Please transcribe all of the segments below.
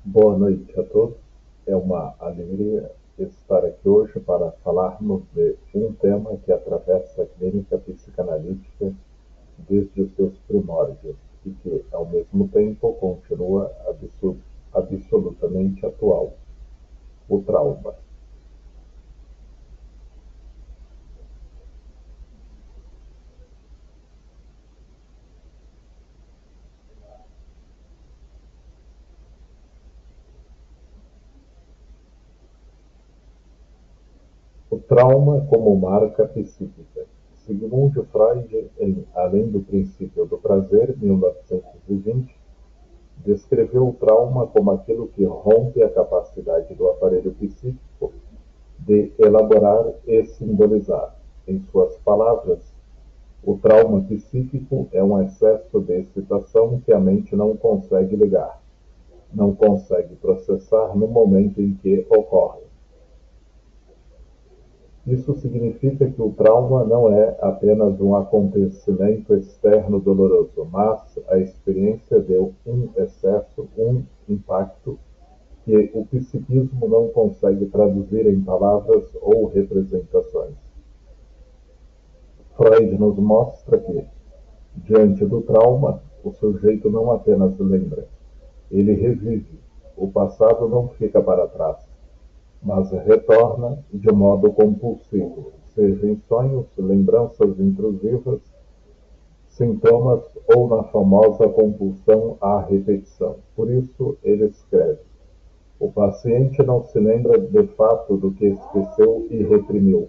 Boa noite a todos. É uma alegria estar aqui hoje para falarmos de um tema que atravessa a clínica psicanalítica desde os seus primórdios e que, ao mesmo tempo, continua absolutamente atual: o trauma. O trauma como marca psíquica. Sigmund Freud, em Além do Princípio do Prazer, 1920, descreveu o trauma como aquilo que rompe a capacidade do aparelho psíquico de elaborar e simbolizar. Em suas palavras, o trauma psíquico é um excesso de excitação que a mente não consegue ligar, não consegue processar no momento em que ocorre. Isso significa que o trauma não é apenas um acontecimento externo doloroso, mas a experiência de um excesso, um impacto que o psiquismo não consegue traduzir em palavras ou representações. Freud nos mostra que, diante do trauma, o sujeito não apenas lembra, ele revive. O passado não fica para trás, mas retorna de modo compulsivo, seja em sonhos, lembranças intrusivas, sintomas ou na famosa compulsão à repetição. Por isso, ele escreve: o paciente não se lembra de fato do que esqueceu e reprimiu,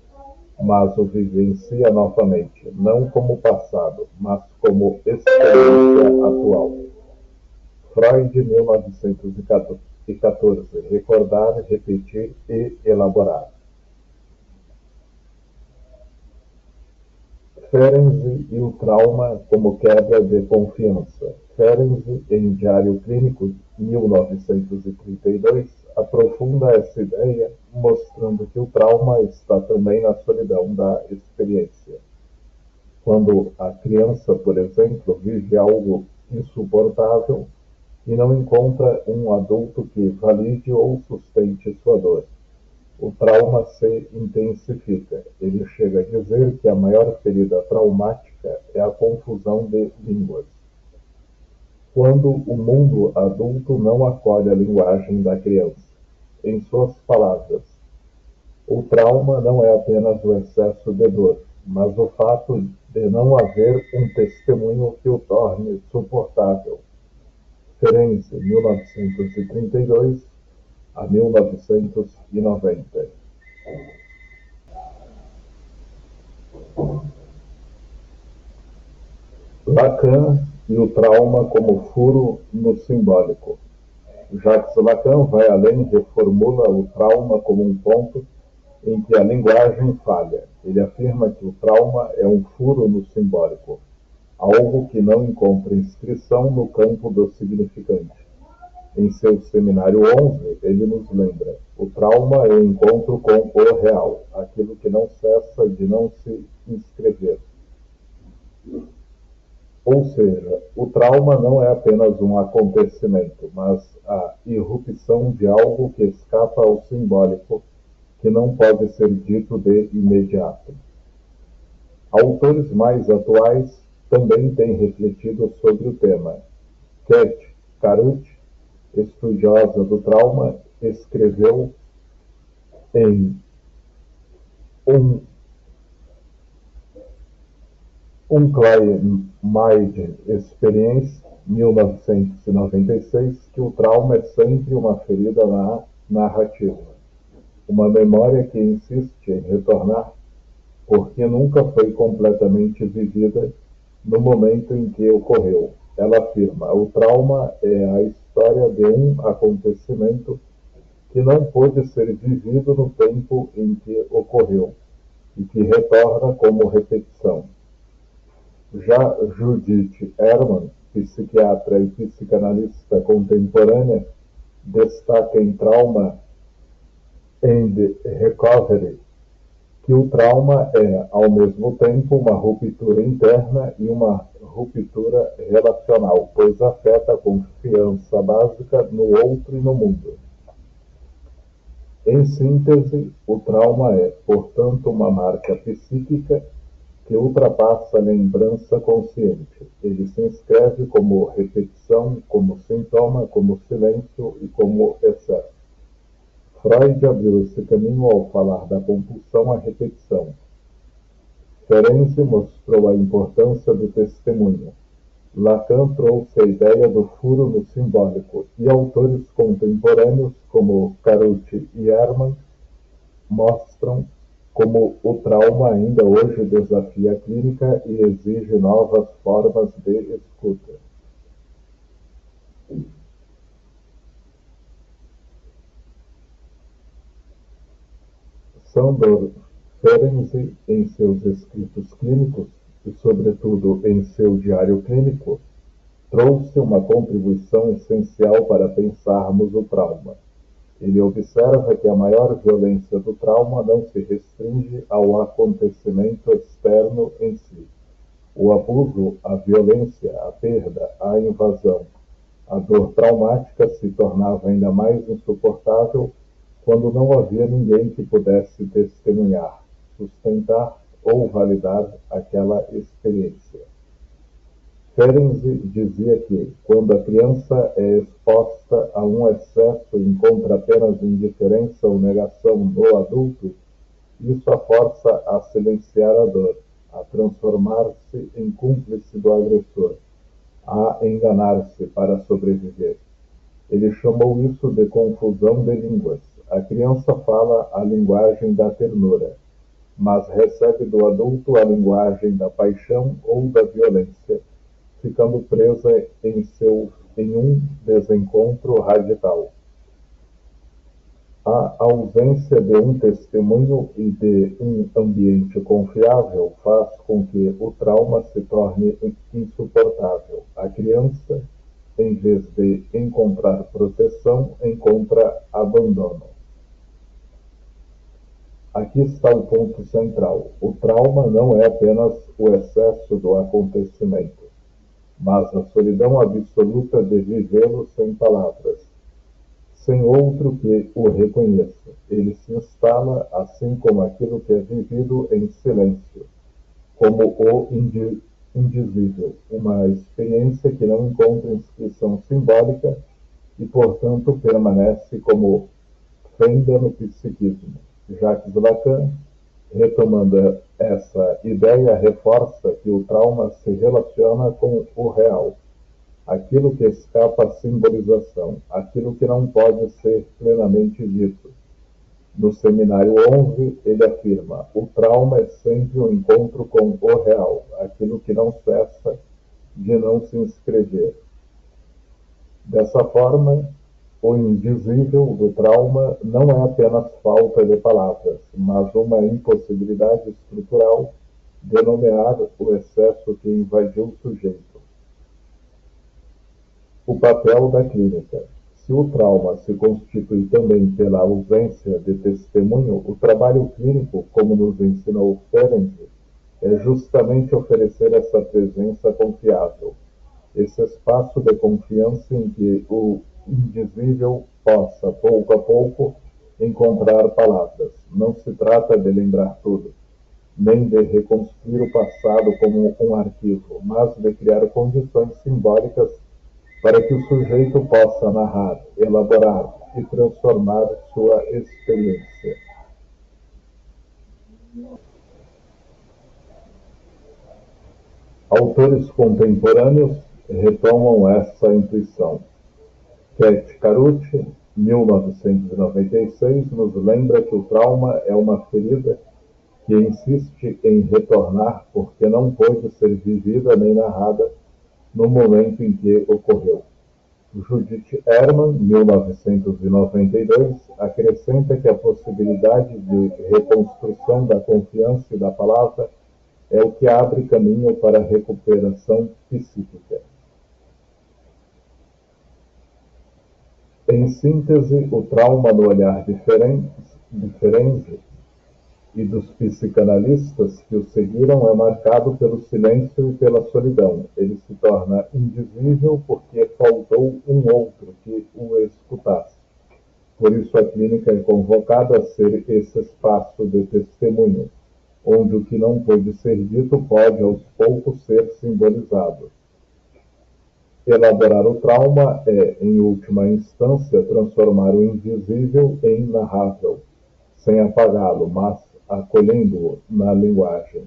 mas o vivencia novamente, não como passado, mas como experiência atual. Freud, 1914. Recordar, repetir e elaborar. Ferenczi e o trauma como quebra de confiança. Ferenczi, em Diário Clínico, 1932, aprofunda essa ideia, mostrando que o trauma está também na solidão da experiência. Quando a criança, por exemplo, vive algo insuportável e não encontra um adulto que valide ou sustente sua dor, o trauma se intensifica. Ele chega a dizer que a maior ferida traumática é a confusão de línguas. Quando o mundo adulto não acolhe a linguagem da criança. Em suas palavras, o trauma não é apenas o excesso de dor, mas o fato de não haver um testemunho que o torne suportável. Ferenczi, 1932 a 1990. Lacan e o trauma como furo no simbólico. Jacques Lacan vai além e reformula o trauma como um ponto em que a linguagem falha. Ele afirma que o trauma é um furo no simbólico, algo que não encontra inscrição no campo do significante. Em seu Seminário 11, ele nos lembra: o trauma é o encontro com o real, aquilo que não cessa de não se inscrever. Ou seja, o trauma não é apenas um acontecimento, mas a irrupção de algo que escapa ao simbólico, que não pode ser dito de imediato. Autores mais atuais também têm refletido sobre o tema. Cat Caruth, estudiosa do trauma, escreveu em Unclaimed Experience, 1996, que o trauma é sempre uma ferida na narrativa, uma memória que insiste em retornar porque nunca foi completamente vivida no momento em que ocorreu. Ela afirma: o trauma é a história de um acontecimento que não pôde ser vivido no tempo em que ocorreu e que retorna como repetição. Já Judith Herman, psiquiatra e psicanalista contemporânea, destaca em Trauma and Recovery que o trauma é, ao mesmo tempo, uma ruptura interna e uma ruptura relacional, pois afeta a confiança básica no outro e no mundo. Em síntese, o trauma é, portanto, uma marca psíquica que ultrapassa a lembrança consciente. Ele se inscreve como repetição, como sintoma, como silêncio e como excesso. Freud abriu esse caminho ao falar da compulsão à repetição. Ferenczi mostrou a importância do testemunho. Lacan trouxe a ideia do furo no simbólico, e autores contemporâneos como Carucci e Hermann mostram como o trauma ainda hoje desafia a clínica e exige novas formas de escuta. Sándor Ferenczi, em seus escritos clínicos e, sobretudo, em seu diário clínico, trouxe uma contribuição essencial para pensarmos o trauma. Ele observa que a maior violência do trauma não se restringe ao acontecimento externo em si. O abuso, a violência, a perda, a invasão, a dor traumática se tornava ainda mais insuportável quando não havia ninguém que pudesse testemunhar, sustentar ou validar aquela experiência. Ferenczi dizia que, quando a criança é exposta a um excesso e encontra apenas indiferença ou negação no adulto, isso a força a silenciar a dor, a transformar-se em cúmplice do agressor, a enganar-se para sobreviver. Ele chamou isso de confusão de línguas. A criança fala a linguagem da ternura, mas recebe do adulto a linguagem da paixão ou da violência, ficando presa em um desencontro radical. A ausência de um testemunho e de um ambiente confiável faz com que o trauma se torne insuportável. A criança, em vez de encontrar proteção, encontra abandono. Aqui está o ponto central. O trauma não é apenas o excesso do acontecimento, mas a solidão absoluta de vivê-lo sem palavras, sem outro que o reconheça. Ele se instala, assim como aquilo que é vivido em silêncio, como o indizível, uma experiência que não encontra inscrição simbólica e, portanto, permanece como fenda no psiquismo. Jacques Lacan, retomando essa ideia, reforça que o trauma se relaciona com o real, aquilo que escapa à simbolização, aquilo que não pode ser plenamente dito. No seminário 11, ele afirma: o trauma é sempre um encontro com o real, aquilo que não cessa de não se inscrever. Dessa forma, o indizível do trauma não é apenas falta de palavras, mas uma impossibilidade estrutural de nomear o excesso que invadiu o sujeito. O papel da clínica. Se o trauma se constitui também pela ausência de testemunho, o trabalho clínico, como nos ensinou Ferenczi, é justamente oferecer essa presença confiável, esse espaço de confiança em que o indizível possa, pouco a pouco, encontrar palavras. Não se trata de lembrar tudo, nem de reconstruir o passado como um arquivo, mas de criar condições simbólicas para que o sujeito possa narrar, elaborar e transformar sua experiência. Autores contemporâneos retomam essa intuição. Carucci, 1996, nos lembra que o trauma é uma ferida que insiste em retornar porque não pôde ser vivida nem narrada no momento em que ocorreu. Judith Herman, 1992, acrescenta que a possibilidade de reconstrução da confiança e da palavra é o que abre caminho para a recuperação psíquica. Em síntese, o trauma no olhar de Ferenczi e dos psicanalistas que o seguiram é marcado pelo silêncio e pela solidão. Ele se torna invisível porque faltou um outro que o escutasse. Por isso a clínica é convocada a ser esse espaço de testemunho, onde o que não pôde ser dito pode aos poucos ser simbolizado. Elaborar o trauma é, em última instância, transformar o invisível em narrável, sem apagá-lo, mas acolhendo-o na linguagem.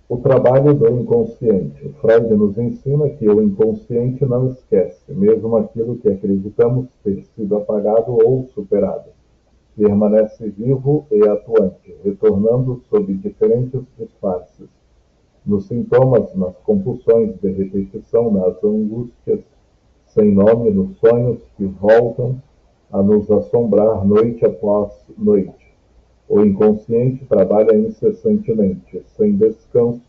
O trabalho do inconsciente. Freud nos ensina que o inconsciente não esquece, mesmo aquilo que acreditamos ter sido apagado ou superado. Permanece vivo e atuante, retornando sob diferentes disfarces. Nos sintomas, nas compulsões de repetição, nas angústias sem nome, nos sonhos que voltam a nos assombrar noite após noite. O inconsciente trabalha incessantemente, sem descanso,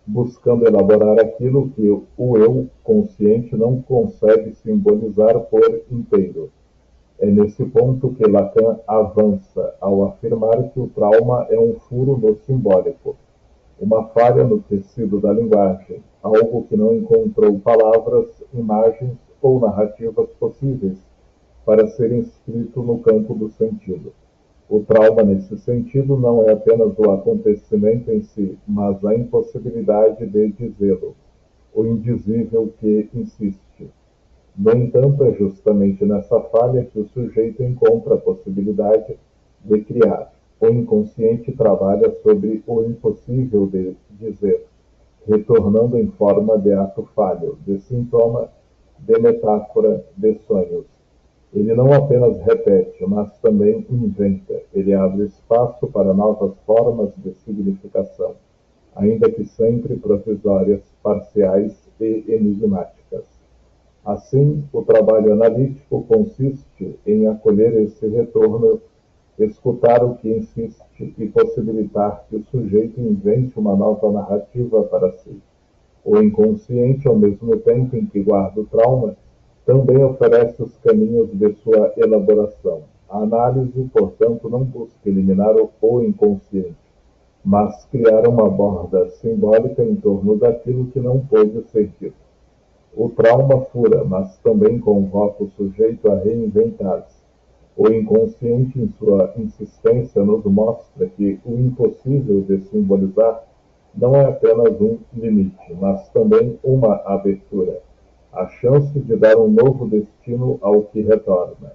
buscando elaborar aquilo que o eu consciente não consegue simbolizar por inteiro. É nesse ponto que Lacan avança ao afirmar que o trauma é um furo no simbólico, uma falha no tecido da linguagem, algo que não encontrou palavras, imagens ou narrativas possíveis para ser inscrito no campo do sentido. O trauma, nesse sentido, não é apenas o acontecimento em si, mas a impossibilidade de dizê-lo, o indizível que insiste. No entanto, é justamente nessa falha que o sujeito encontra a possibilidade de criar. O inconsciente trabalha sobre o impossível de dizer, retornando em forma de ato falho, de sintoma, de metáfora, de sonhos. Ele não apenas repete, mas também inventa. Ele abre espaço para novas formas de significação, ainda que sempre provisórias, parciais e enigmáticas. Assim, o trabalho analítico consiste em acolher esse retorno, escutar o que insiste e possibilitar que o sujeito invente uma nova narrativa para si. O inconsciente, ao mesmo tempo em que guarda o trauma, também oferece os caminhos de sua elaboração. A análise, portanto, não busca eliminar o inconsciente, mas criar uma borda simbólica em torno daquilo que não pôde ser dito. O trauma fura, mas também convoca o sujeito a reinventar-se. O inconsciente, em sua insistência, nos mostra que o impossível de simbolizar não é apenas um limite, mas também uma abertura, a chance de dar um novo destino ao que retorna.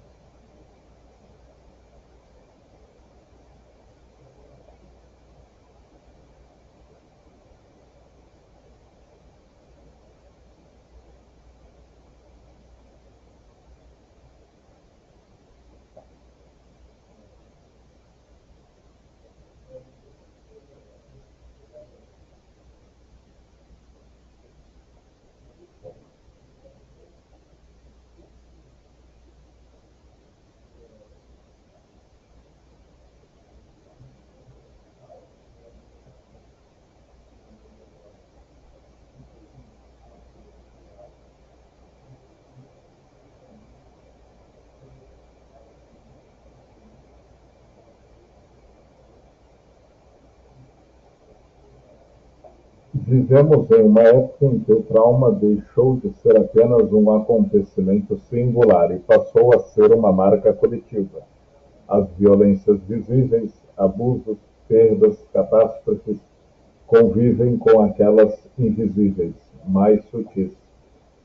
Vivemos em uma época em que o trauma deixou de ser apenas um acontecimento singular e passou a ser uma marca coletiva. As violências visíveis, abusos, perdas, catástrofes convivem com aquelas invisíveis, mais sutis,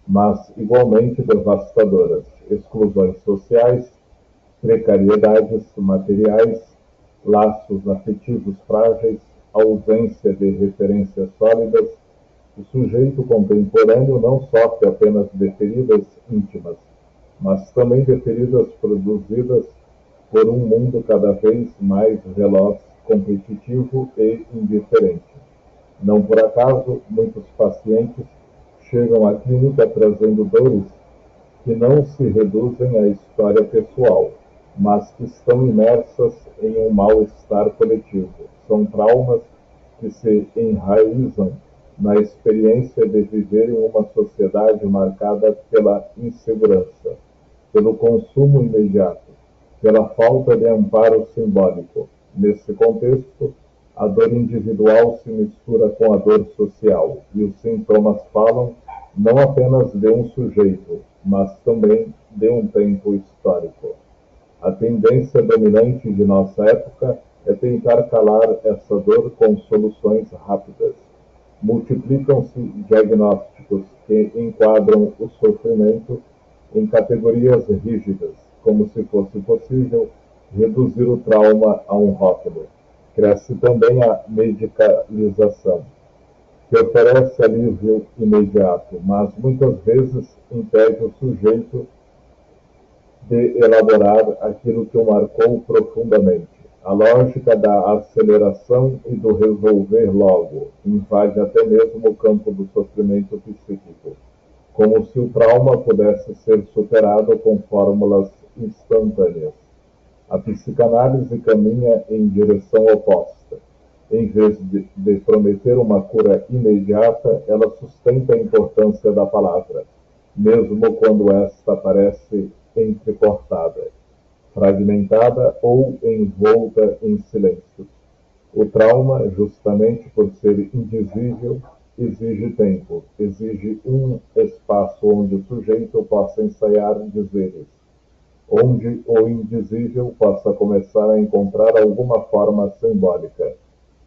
mas igualmente devastadoras, exclusões sociais, precariedades materiais, laços afetivos frágeis, ausência de referências sólidas. O sujeito contemporâneo não sofre apenas de feridas íntimas, mas também de feridas produzidas por um mundo cada vez mais veloz, competitivo e indiferente. Não por acaso, muitos pacientes chegam à clínica trazendo dores que não se reduzem à história pessoal, mas que estão imersas em um mal-estar coletivo. São traumas que se enraizam na experiência de viver em uma sociedade marcada pela insegurança, pelo consumo imediato, pela falta de amparo simbólico. Nesse contexto, a dor individual se mistura com a dor social, e os sintomas falam não apenas de um sujeito, mas também de um tempo histórico. A tendência dominante de nossa época é tentar calar essa dor com soluções rápidas. Multiplicam-se diagnósticos que enquadram o sofrimento em categorias rígidas, como se fosse possível reduzir o trauma a um rótulo. Cresce também a medicalização, que oferece alívio imediato, mas muitas vezes impede o sujeito de elaborar aquilo que o marcou profundamente. A lógica da aceleração e do resolver logo invade até mesmo o campo do sofrimento psíquico, como se o trauma pudesse ser superado com fórmulas instantâneas. A psicanálise caminha em direção oposta. Em vez de prometer uma cura imediata, ela sustenta a importância da palavra, mesmo quando esta parece entrecortada, fragmentada ou envolta em silêncio. O trauma, justamente por ser indizível, exige tempo, exige um espaço onde o sujeito possa ensaiar dizeres, onde o indizível possa começar a encontrar alguma forma simbólica.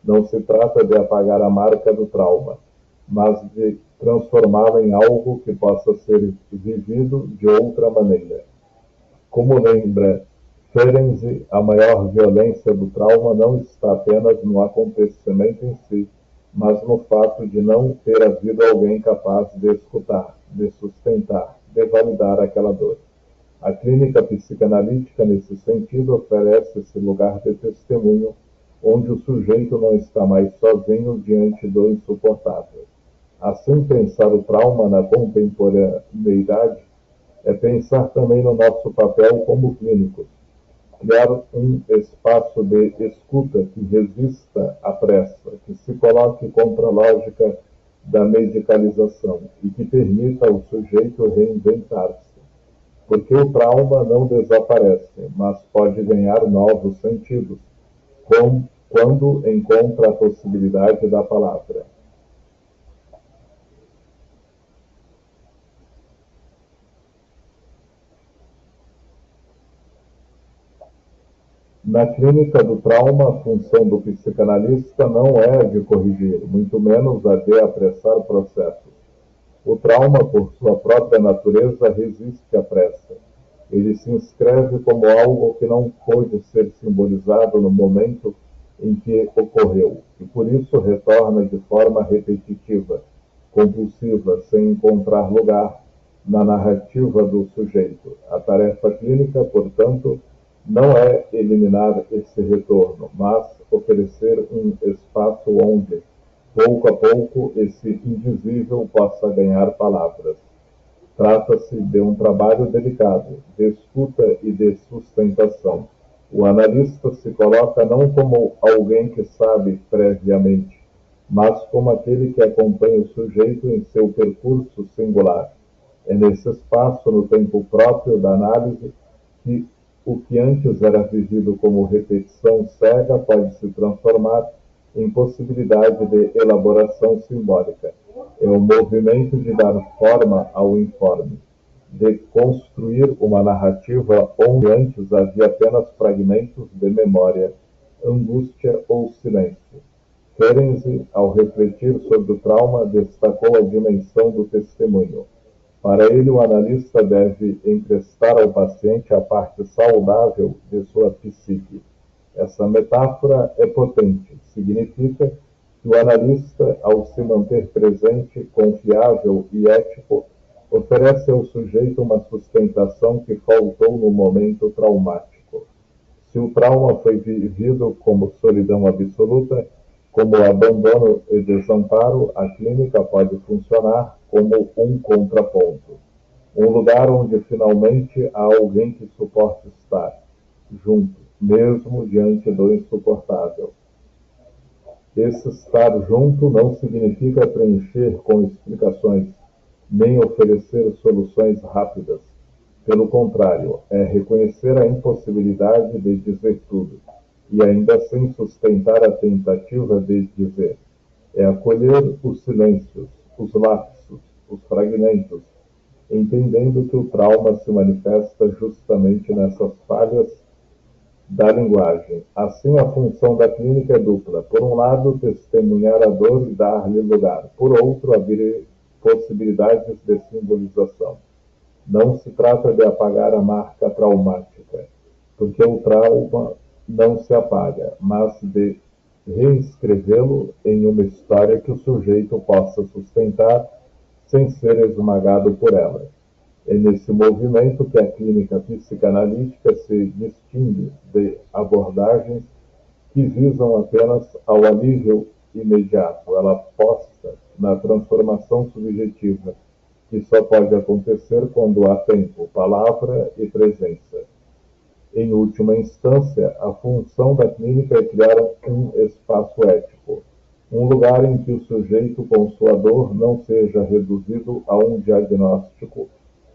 Não se trata de apagar a marca do trauma, mas de transformá-la em algo que possa ser vivido de outra maneira. Como lembra Ferenczi, a maior violência do trauma não está apenas no acontecimento em si, mas no fato de não ter havido alguém capaz de escutar, de sustentar, de validar aquela dor. A clínica psicanalítica, nesse sentido, oferece esse lugar de testemunho, onde o sujeito não está mais sozinho diante do insuportável. Assim, pensar o trauma na contemporaneidade é pensar também no nosso papel como clínicos, criar um espaço de escuta que resista à pressa, que se coloque contra a lógica da medicalização e que permita ao sujeito reinventar-se. Porque o trauma não desaparece, mas pode ganhar novos sentidos, quando encontra a possibilidade da palavra. Na clínica do trauma, a função do psicanalista não é a de corrigir, muito menos a de apressar processos. O trauma, por sua própria natureza, resiste à pressa. Ele se inscreve como algo que não pôde ser simbolizado no momento em que ocorreu, e por isso retorna de forma repetitiva, compulsiva, sem encontrar lugar na narrativa do sujeito. A tarefa clínica, portanto, não é eliminar esse retorno, mas oferecer um espaço onde, pouco a pouco, esse indizível possa ganhar palavras. Trata-se de um trabalho delicado, de escuta e de sustentação. O analista se coloca não como alguém que sabe previamente, mas como aquele que acompanha o sujeito em seu percurso singular. É nesse espaço, no tempo próprio da análise, que o que antes era vivido como repetição cega pode se transformar em possibilidade de elaboração simbólica. É o movimento de dar forma ao informe, de construir uma narrativa onde antes havia apenas fragmentos de memória, angústia ou silêncio. Ferenczi, ao refletir sobre o trauma, destacou a dimensão do testemunho. Para ele, o analista deve emprestar ao paciente a parte saudável de sua psique. Essa metáfora é potente. Significa que o analista, ao se manter presente, confiável e ético, oferece ao sujeito uma sustentação que faltou no momento traumático. Se o trauma foi vivido como solidão absoluta, como abandono e desamparo, a clínica pode funcionar como um contraponto. Um lugar onde finalmente há alguém que suporte estar junto, mesmo diante do insuportável. Esse estar junto não significa preencher com explicações, nem oferecer soluções rápidas. Pelo contrário, é reconhecer a impossibilidade de dizer tudo, e ainda assim sustentar a tentativa de dizer. É acolher os silêncios, os lapsos, os fragmentos, entendendo que o trauma se manifesta justamente nessas falhas da linguagem. Assim, a função da clínica é dupla. Por um lado, testemunhar a dor e dar-lhe lugar. Por outro, abrir possibilidades de simbolização. Não se trata de apagar a marca traumática, porque o trauma não se apaga, mas de reescrevê-lo em uma história que o sujeito possa sustentar sem ser esmagado por ela. É nesse movimento que a clínica psicanalítica se distingue de abordagens que visam apenas ao alívio imediato. Ela aposta na transformação subjetiva, que só pode acontecer quando há tempo, palavra e presença. Em última instância, a função da clínica é criar um espaço ético, um lugar em que o sujeito com sua dor não seja reduzido a um diagnóstico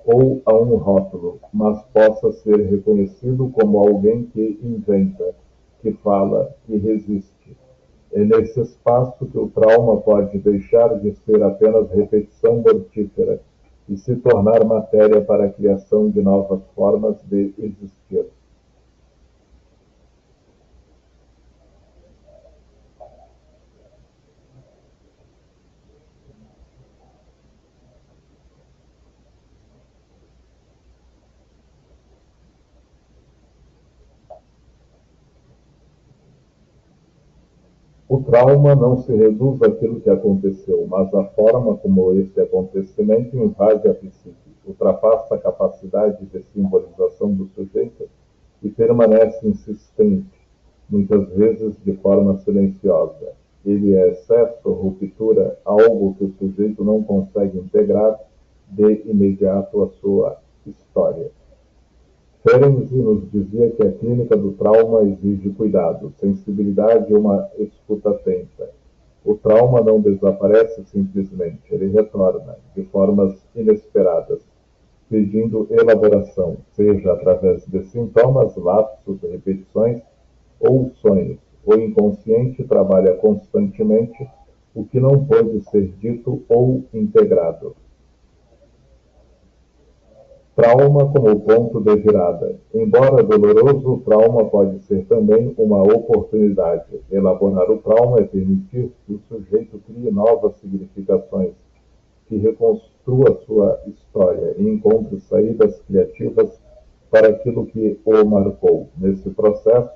ou a um rótulo, mas possa ser reconhecido como alguém que inventa, que fala, que resiste. É nesse espaço que o trauma pode deixar de ser apenas repetição mortífera e se tornar matéria para a criação de novas formas de existir. O trauma não se reduz àquilo que aconteceu, mas à forma como esse acontecimento invade a psique, ultrapassa a capacidade de simbolização do sujeito e permanece insistente, muitas vezes de forma silenciosa. Ele é excesso, ruptura, algo que o sujeito não consegue integrar de imediato à sua história. Ferenczi nos dizia que a clínica do trauma exige cuidado, sensibilidade e uma escuta atenta. O trauma não desaparece simplesmente, ele retorna, de formas inesperadas, pedindo elaboração, seja através de sintomas, lapsos, repetições ou sonhos. O inconsciente trabalha constantemente o que não pode ser dito ou integrado. Trauma como ponto de virada. Embora doloroso, o trauma pode ser também uma oportunidade. Elaborar o trauma é permitir que o sujeito crie novas significações, que reconstrua sua história e encontre saídas criativas para aquilo que o marcou. Nesse processo,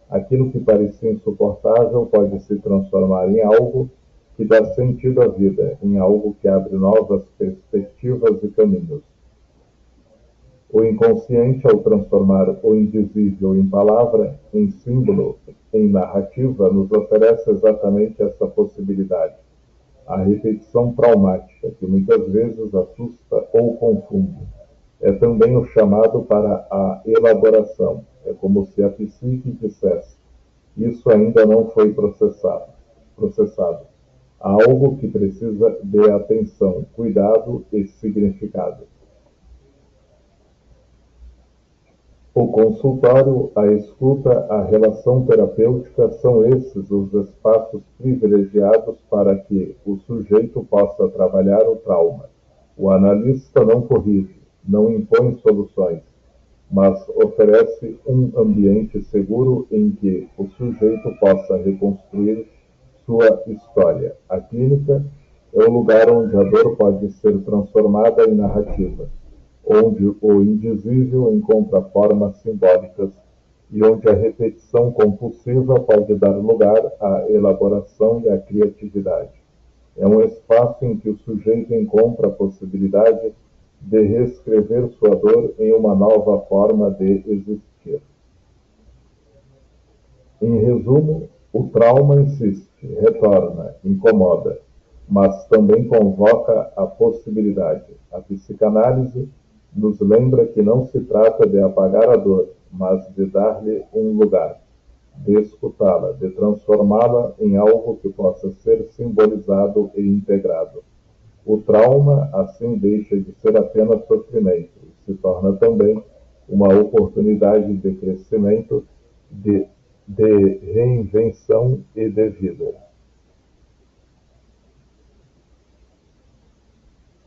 aquilo que parecia insuportável pode se transformar em algo que dá sentido à vida, em algo que abre novas perspectivas e caminhos. O inconsciente, ao transformar o indizível em palavra, em símbolo, em narrativa, nos oferece exatamente essa possibilidade. A repetição traumática, que muitas vezes assusta ou confunde, é também o chamado para a elaboração. É como se a psique dissesse: isso ainda não foi processado. Há algo que precisa de atenção, cuidado e significado. O consultório, a escuta, a relação terapêutica são esses os espaços privilegiados para que o sujeito possa trabalhar o trauma. O analista não corrige, não impõe soluções, mas oferece um ambiente seguro em que o sujeito possa reconstruir sua história. A clínica é o lugar onde a dor pode ser transformada em narrativa, onde o indizível encontra formas simbólicas e onde a repetição compulsiva pode dar lugar à elaboração e à criatividade. É um espaço em que o sujeito encontra a possibilidade de reescrever sua dor em uma nova forma de existir. Em resumo, o trauma insiste, retorna, incomoda, mas também convoca a possibilidade. A psicanálise nos lembra que não se trata de apagar a dor, mas de dar-lhe um lugar, de escutá-la, de transformá-la em algo que possa ser simbolizado e integrado. O trauma, assim, deixa de ser apenas sofrimento e se torna também uma oportunidade de crescimento, de reinvenção e de vida.